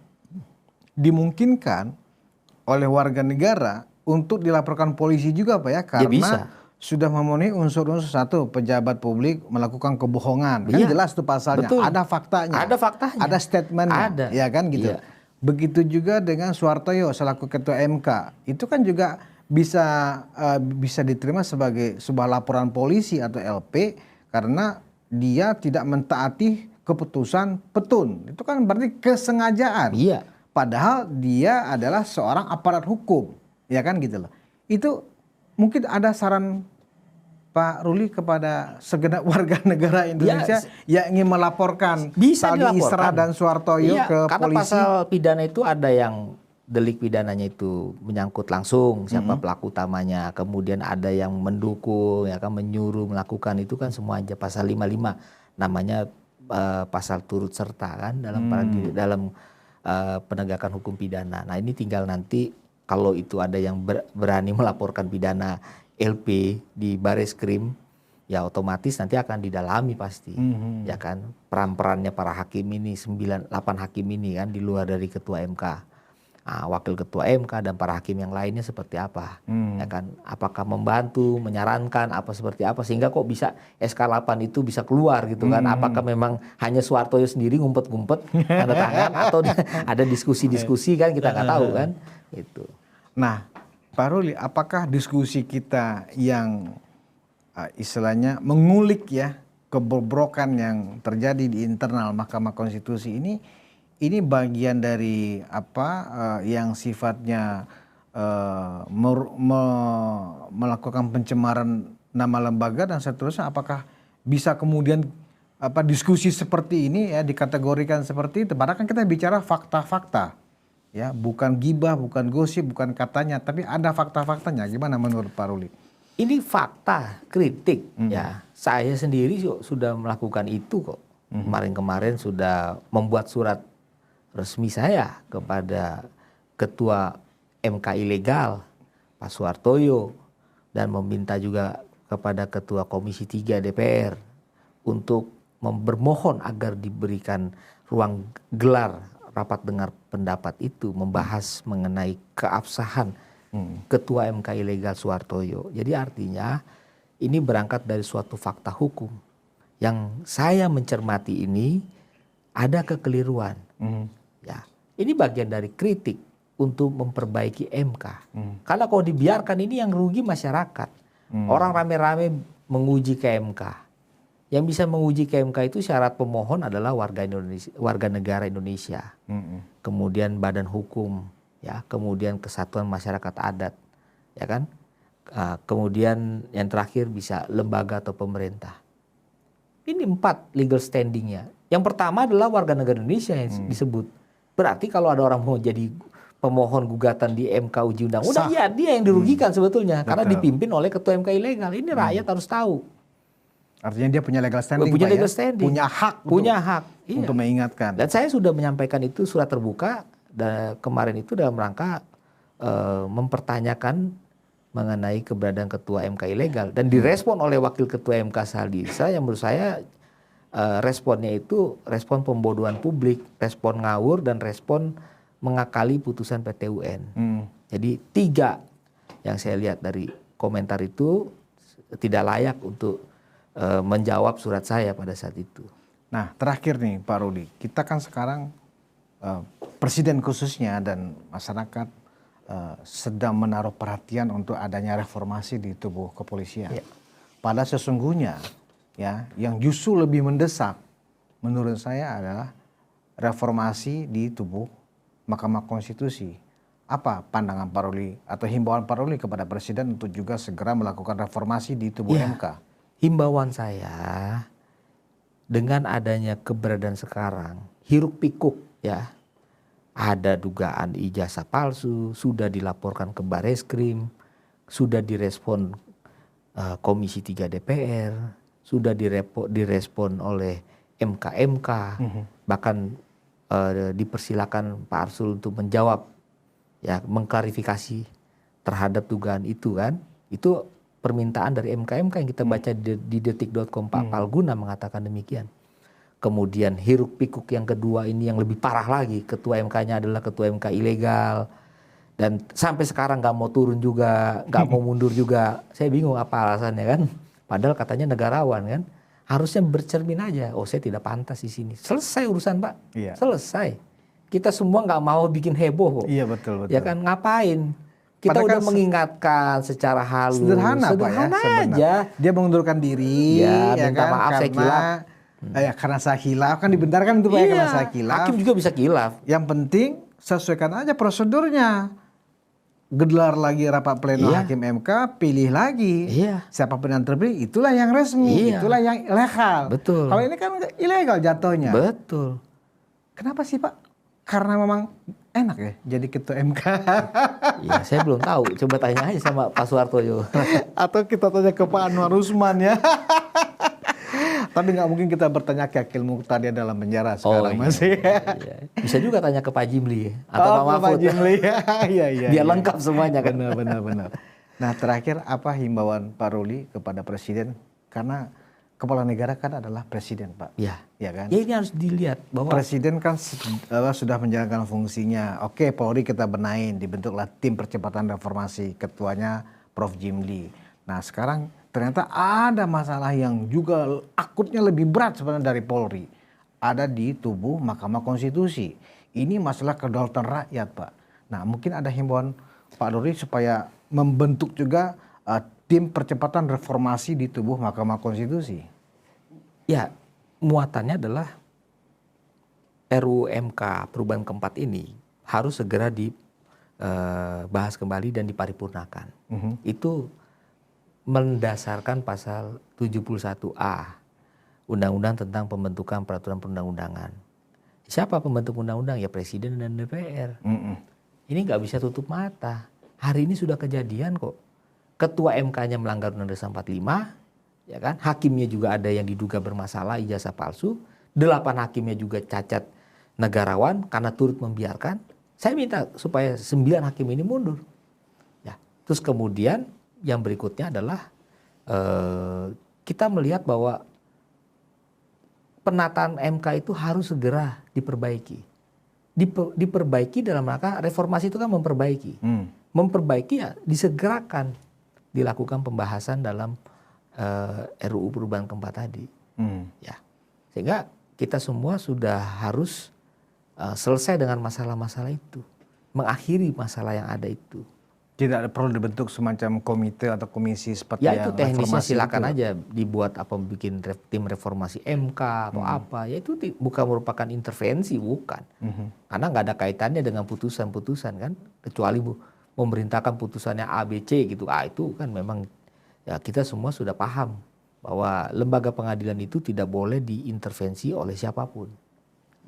dimungkinkan oleh warga negara untuk dilaporkan polisi juga Pak ya, karena bisa. Sudah memenuhi unsur-unsur satu, pejabat publik melakukan kebohongan. Kan jelas tuh pasalnya. Betul. Ada faktanya. Ada faktanya. Ada statementnya. Ada. Ya kan gitu. Iya. Begitu juga dengan Suhartoyo selaku ketua MK. Itu kan juga bisa diterima sebagai sebuah laporan polisi atau LP karena dia tidak mentaati keputusan petun. Itu kan berarti kesengajaan. Iya. Padahal dia adalah seorang aparat hukum. Ya kan gitu loh. Itu mungkin ada saran Pak Ruli kepada segenap warga negara Indonesia yang ingin melaporkan Saldi Isra dan Suhartoyo ke karena polisi. Pasal pidana itu ada yang delik pidananya itu menyangkut langsung siapa pelaku utamanya, kemudian ada yang mendukung, ya kan, menyuruh melakukan, itu kan semua aja pasal 55 namanya pasal turut serta kan dalam penegakan hukum pidana. Nah ini tinggal nanti kalau itu ada yang berani melaporkan pidana LP di Bareskrim, ya otomatis nanti akan didalami pasti, ya kan, peran-perannya para hakim ini 8 hakim ini kan di luar dari ketua MK. Wakil Ketua MK dan para hakim yang lainnya seperti apa, ya kan? Apakah membantu, menyarankan apa seperti apa sehingga kok bisa SK8 itu bisa keluar gitu kan? Apakah memang hanya Soehartoyo sendiri ngumpet-ngumpet tanda tangan atau ada diskusi-diskusi kan kita nggak tahu kan? Itu. Nah, Pak Ruli, apakah diskusi kita yang istilahnya mengulik ya kebobrokan yang terjadi di internal Mahkamah Konstitusi ini bagian dari yang sifatnya melakukan pencemaran nama lembaga dan seterusnya? Apakah bisa kemudian diskusi seperti ini ya dikategorikan seperti itu? Padahal kan kita bicara fakta-fakta, ya, bukan gibah, bukan gosip, bukan katanya, tapi ada fakta-faktanya. Gimana menurut Pak Ruli? Ini fakta, kritik, ya. Saya sendiri sudah melakukan itu kok. Kemarin-kemarin sudah membuat surat resmi saya kepada Ketua MK ilegal Pak Soehartoyo dan meminta juga kepada Ketua Komisi 3 DPR untuk bermohon agar diberikan ruang gelar rapat dengar pendapat itu membahas mengenai keabsahan Ketua MK ilegal Soehartoyo. Jadi artinya ini berangkat dari suatu fakta hukum yang saya mencermati ini ada kekeliruan. Ya, ini bagian dari kritik untuk memperbaiki MK. Karena kalau dibiarkan ini yang rugi masyarakat. Orang rame-rame menguji ke MK. Yang bisa menguji ke MK itu syarat pemohon adalah warga negara Indonesia. Kemudian badan hukum, ya, kemudian kesatuan masyarakat adat, ya kan? Kemudian yang terakhir bisa lembaga atau pemerintah. Ini 4 legal standingnya. Yang pertama adalah warga negara Indonesia yang disebut. Berarti kalau ada orang mau jadi pemohon gugatan di MK uji undang-undang, ya dia yang dirugikan sebetulnya. Karena dipimpin oleh Ketua MK ilegal. Ini rakyat harus tahu. Artinya dia punya legal standing, punya legal standing. Punya hak untuk mengingatkan. Dan saya sudah menyampaikan itu surat terbuka dan kemarin itu dalam rangka mempertanyakan mengenai keberadaan Ketua MK ilegal. Dan direspon oleh Wakil Ketua MK Saldi Isra yang menurut saya responnya itu respon pembodohan publik, respon ngawur, dan respon mengakali putusan PT UN. Jadi 3 yang saya lihat dari komentar itu tidak layak untuk menjawab surat saya pada saat itu. Nah, terakhir nih Pak Ruli, kita kan sekarang presiden khususnya dan masyarakat sedang menaruh perhatian untuk adanya reformasi di tubuh kepolisian. Ya. Padahal sesungguhnya ya, yang justru lebih mendesak menurut saya adalah reformasi di tubuh Mahkamah Konstitusi. Apa pandangan Pak Ruli atau himbauan Pak Ruli kepada Presiden untuk juga segera melakukan reformasi di tubuh MK? Himbauan saya dengan adanya keberadaan sekarang, hiruk pikuk ya, ada dugaan ijazah palsu, sudah dilaporkan ke Bareskrim, sudah direspon Komisi 3 DPR, sudah direspon oleh MK-MK, bahkan dipersilakan Pak Arsul untuk menjawab, ya, mengklarifikasi terhadap dugaan itu kan. Itu permintaan dari MK-MK yang kita baca di detik.com. Pak Palguna mengatakan demikian. Kemudian hiruk pikuk yang kedua ini yang lebih parah lagi, Ketua MK-nya adalah Ketua MK ilegal. Dan sampai sekarang nggak mau turun juga, nggak mau mundur juga. Saya bingung apa alasannya kan. Padahal katanya negarawan kan. Harusnya bercermin aja. Oh, saya tidak pantas di sini. Selesai urusan, Pak. Iya. Selesai. Kita semua nggak mau bikin heboh kok. Iya, betul. Ya kan, ngapain? Kita udah mengingatkan secara halus. Sederhana Pak ya, aja. Dia mengundurkan diri. Ya, minta kan, maaf saya kilaf. Karena saya kilaf. Kan dibenarkan itu Pak ya, karena saya kilaf. Hakim juga bisa kilaf. Yang penting sesuaikan aja prosedurnya. Gelar lagi rapat pleno Hakim MK, pilih lagi. Siapapun yang terpilih, itulah yang resmi, itulah yang legal. Betul. Kalau ini kan ilegal jatuhnya. Betul. Kenapa sih Pak? Karena memang enak ya jadi ketua MK. Ya, saya belum tahu. Coba tanya aja sama Pak Soehartoyo. Atau kita tanya ke Pak Anwar Usman ya. Tapi nggak mungkin kita bertanya ke Akil Mukhtar, dia dalam penjara sekarang masih. Iya. Bisa juga tanya ke Pak Jimli atau Pak Mahfud. Pak Jimli. Iya. Biar lengkap semuanya kan. Benar. Nah, terakhir apa himbauan Pak Ruli kepada Presiden? Karena kepala negara kan adalah presiden, Pak. Ya. Ya kan? Ya ini harus dilihat bahwa Presiden kan sudah menjalankan fungsinya. Oke, Polri kita benahin, dibentuklah tim percepatan reformasi, ketuanya Prof. Jimli. Nah, sekarang ternyata ada masalah yang juga akutnya lebih berat sebenarnya dari Polri. Ada di tubuh Mahkamah Konstitusi. Ini masalah kedaulatan rakyat, Pak. Nah, mungkin ada himbauan Pak Nuri supaya membentuk juga tim percepatan reformasi di tubuh Mahkamah Konstitusi. ya muatannya adalah RUU MK perubahan keempat ini harus segera dibahas kembali dan diparipurnakan. Itu mendasarkan pasal 71A Undang-Undang tentang pembentukan peraturan perundang-undangan. Siapa pembentuk undang-undang? Ya Presiden dan DPR. Ini nggak bisa tutup mata. Hari ini sudah kejadian kok. Ketua MK-nya melanggar Undang-Undang 45, ya kan? Hakimnya juga ada yang diduga bermasalah ijazah palsu. 8 hakimnya juga cacat negarawan karena turut membiarkan. Saya minta supaya 9 hakim ini mundur. Ya. Terus kemudian yang berikutnya adalah kita melihat bahwa penataan MK itu harus segera diperbaiki. Diperbaiki dalam rangka reformasi itu kan memperbaiki. Memperbaiki ya disegerakan dilakukan pembahasan dalam RUU perubahan keempat tadi. Ya. Sehingga kita semua sudah harus selesai dengan masalah-masalah itu. Mengakhiri masalah yang ada itu. Tidak perlu dibentuk semacam komite atau komisi seperti ya itu teknisnya silakan itu. aja dibuat apa bikin tim reformasi MK atau apa. Ya itu bukan merupakan intervensi, bukan. Karena nggak ada kaitannya dengan putusan-putusan kan. Kecuali memerintahkan putusannya A, B, C gitu. Itu kan memang ya kita semua sudah paham bahwa lembaga pengadilan itu tidak boleh diintervensi oleh siapapun.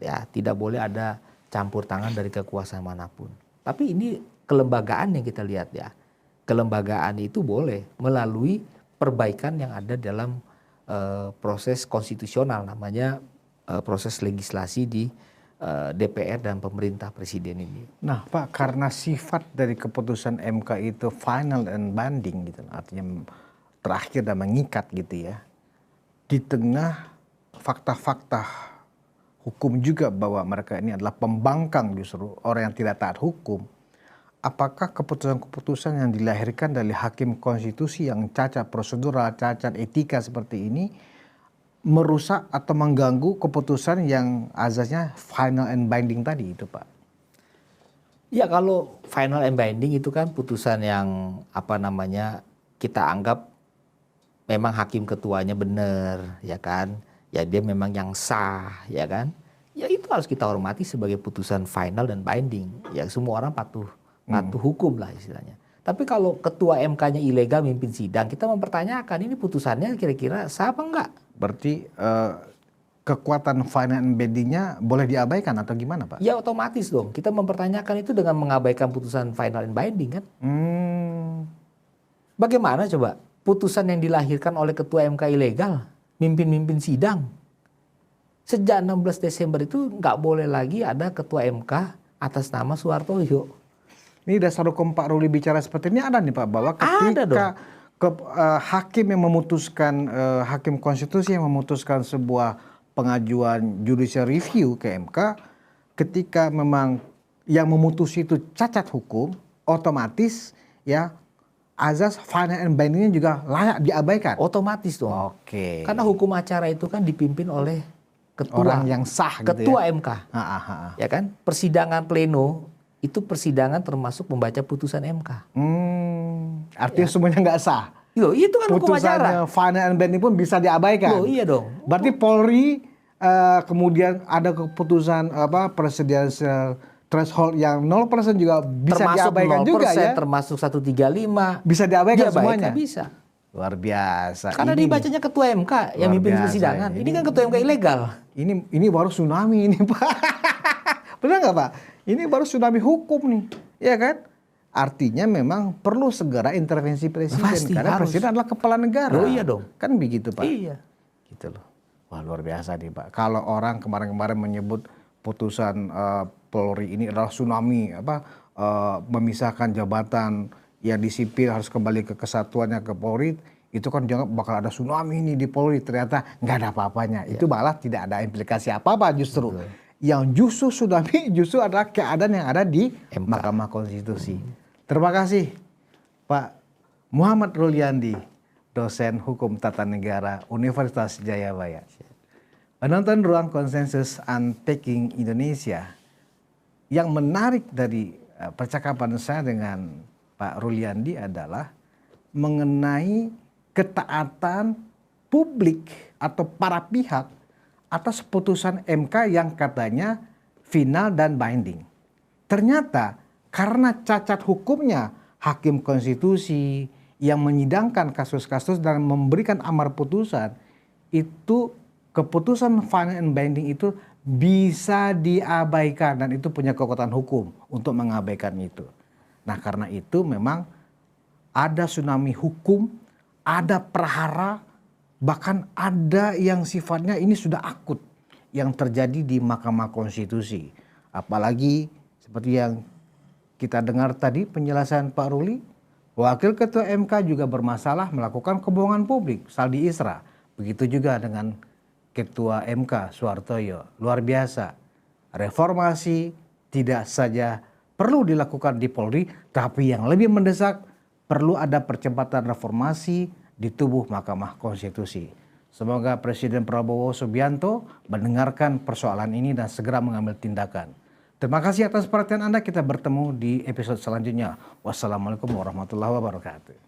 Ya, tidak boleh ada campur tangan dari kekuasaan manapun. Tapi ini kelembagaan yang kita lihat ya. Kelembagaan itu boleh melalui perbaikan yang ada dalam proses konstitusional, namanya proses legislasi di DPR dan pemerintah presiden ini. Nah, Pak, karena sifat dari keputusan MK itu final and binding gitu, artinya terakhir dan mengikat gitu ya. Di tengah fakta-fakta hukum juga bahwa mereka ini adalah pembangkang justru orang yang tidak taat hukum. Apakah keputusan-keputusan yang dilahirkan dari hakim konstitusi yang cacat prosedural, cacat etika seperti ini merusak atau mengganggu keputusan yang azasnya final and binding tadi itu, Pak? Ya kalau final and binding itu kan putusan yang kita anggap memang hakim ketuanya benar, ya kan? Ya dia memang yang sah, ya kan? Ya itu harus kita hormati sebagai putusan final dan binding. Ya semua orang patuh hukum lah istilahnya. Tapi kalau ketua MK-nya ilegal mimpin sidang, kita mempertanyakan ini putusannya kira-kira sah apa enggak? Berarti kekuatan final and binding-nya boleh diabaikan atau gimana, Pak? Ya otomatis dong. Kita mempertanyakan itu dengan mengabaikan putusan final and binding kan? Bagaimana coba putusan yang dilahirkan oleh ketua MK ilegal mimpin sidang? Sejak 16 Desember itu nggak boleh lagi ada ketua MK atas nama Soehartojo. Ini dasar hukum Pak Ruli bicara seperti ini ada nih Pak, bahwa ketika hakim yang memutuskan, hakim konstitusi yang memutuskan sebuah pengajuan judicial review ke MK, ketika memang yang memutus itu cacat hukum, otomatis ya azas final and binding-nya juga layak diabaikan. Otomatis dong. Oke. Karena hukum acara itu kan dipimpin oleh ketua, orang yang sah gitu ketua ya? MK. Ya kan? Persidangan pleno itu persidangan termasuk membaca putusan MK. Artinya semuanya nggak sah. Loh, itu kan hukum acara. Putusannya final and binding pun bisa diabaikan. Loh, iya dong. Berarti Polri kemudian ada keputusan presidential threshold yang 0% juga bisa termasuk diabaikan 0%, juga ya. Termasuk 135. Bisa diabaikan semuanya. Bisa. Luar biasa. Karena dibacanya ketua MK yang mimpin persidangan. Ini kan ketua MK ilegal. Ini baru tsunami ini Pak. Benar nggak Pak? Ini baru tsunami hukum nih, ya kan? Artinya memang perlu segera intervensi presiden. Pasti, karena harus. presiden adalah kepala negara. Oh iya dong. Kan begitu Pak? Iya. Gitu loh. Wah luar biasa nih Pak. Kalau orang kemarin-kemarin menyebut putusan Polri ini adalah tsunami, memisahkan jabatan yang di sipil harus kembali ke kesatuannya ke Polri, itu kan dianggap bakal ada tsunami ini di Polri, ternyata nggak ada apa-apanya. Itu malah tidak ada implikasi apa-apa justru. Yang justru tsunami justru adalah keadaan yang ada di Mahkamah Konstitusi. Terima kasih Pak Muhammad Ruliandi, dosen Hukum Tata Negara Universitas Jayabaya. Penonton Ruang Konsensus Unpacking Indonesia, yang menarik dari percakapan saya dengan Pak Ruliandi adalah mengenai ketaatan publik atau para pihak atas putusan MK yang katanya final dan binding. Ternyata karena cacat hukumnya, hakim konstitusi yang menyidangkan kasus-kasus dan memberikan amar putusan, itu keputusan final and binding itu bisa diabaikan dan itu punya kekuatan hukum untuk mengabaikan itu. Nah, karena itu memang ada tsunami hukum, ada prahara, bahkan ada yang sifatnya ini sudah akut yang terjadi di Mahkamah Konstitusi. Apalagi seperti yang kita dengar tadi penjelasan Pak Ruli, Wakil Ketua MK juga bermasalah melakukan kebohongan publik, Saldi Isra. Begitu juga dengan Ketua MK Suhartoyo. Luar biasa. Reformasi tidak saja perlu dilakukan di Polri, tapi yang lebih mendesak perlu ada percepatan reformasi di tubuh Mahkamah Konstitusi. Semoga Presiden Prabowo Subianto mendengarkan persoalan ini dan segera mengambil tindakan. Terima kasih atas perhatian Anda. Kita bertemu di episode selanjutnya. Wassalamualaikum warahmatullahi wabarakatuh.